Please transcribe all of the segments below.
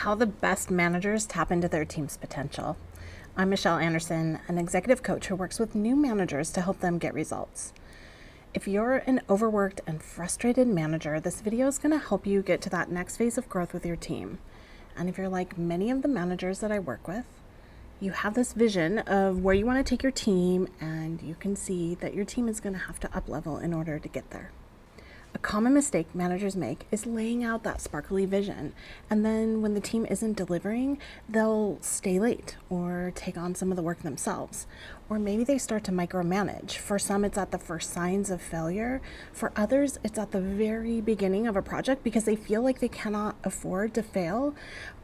How the best managers tap into their team's potential. I'm Michelle Anderson, an executive coach who works with new managers to help them get results. If you're an overworked and frustrated manager, this video is going to help you get to that next phase of growth with your team. And if you're like many of the managers that I work with, you have this vision of where you want to take your team, and you can see that your team is going to have to uplevel in order to get there. A common mistake managers make is laying out that sparkly vision, and then when the team isn't delivering, they'll stay late or take on some of the work themselves. Or maybe they start to micromanage. For some, it's at the first signs of failure. For others, it's at the very beginning of a project because they feel like they cannot afford to fail,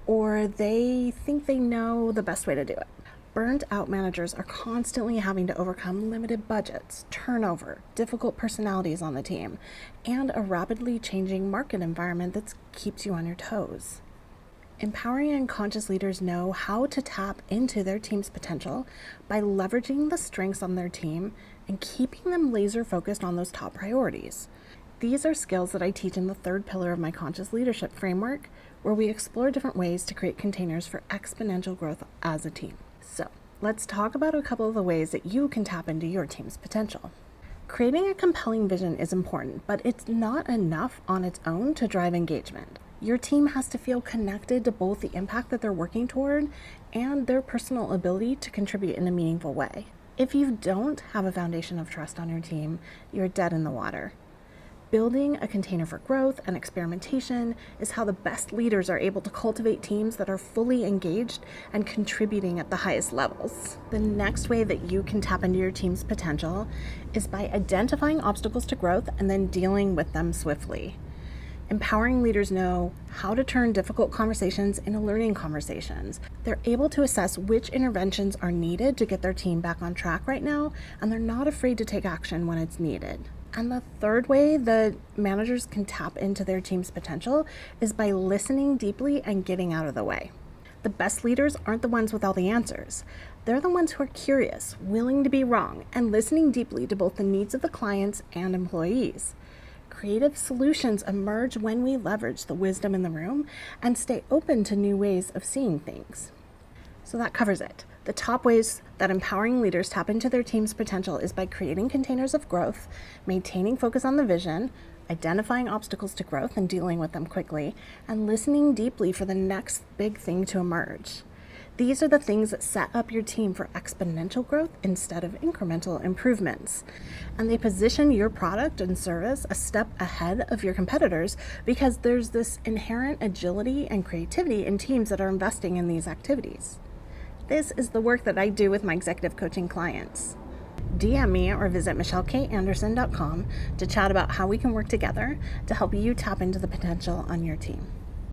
or they think they know the best way to do it. Burned out managers are constantly having to overcome limited budgets, turnover, difficult personalities on the team, and a rapidly changing market environment that keeps you on your toes. Empowering and conscious leaders know how to tap into their team's potential by leveraging the strengths on their team and keeping them laser focused on those top priorities. These are skills that I teach in the third pillar of my conscious leadership framework, where we explore different ways to create containers for exponential growth as a team. So let's talk about a couple of the ways that you can tap into your team's potential. Creating a compelling vision is important, but it's not enough on its own to drive engagement. Your team has to feel connected to both the impact that they're working toward and their personal ability to contribute in a meaningful way. If you don't have a foundation of trust on your team, you're dead in the water. Building a container for growth and experimentation is how the best leaders are able to cultivate teams that are fully engaged and contributing at the highest levels. The next way that you can tap into your team's potential is by identifying obstacles to growth and then dealing with them swiftly. Empowering leaders know how to turn difficult conversations into learning conversations. They're able to assess which interventions are needed to get their team back on track right now, and they're not afraid to take action when it's needed. And the third way that managers can tap into their team's potential is by listening deeply and getting out of the way. The best leaders aren't the ones with all the answers. They're the ones who are curious, willing to be wrong, and listening deeply to both the needs of the clients and employees. Creative solutions emerge when we leverage the wisdom in the room and stay open to new ways of seeing things. So that covers it. The top ways that empowering leaders tap into their team's potential is by creating containers of growth, maintaining focus on the vision, identifying obstacles to growth and dealing with them quickly, and listening deeply for the next big thing to emerge. These are the things that set up your team for exponential growth instead of incremental improvements. And they position your product and service a step ahead of your competitors because there's this inherent agility and creativity in teams that are investing in these activities. This is the work that I do with my executive coaching clients. DM me or visit michellekanderson.com to chat about how we can work together to help you tap into the potential on your team.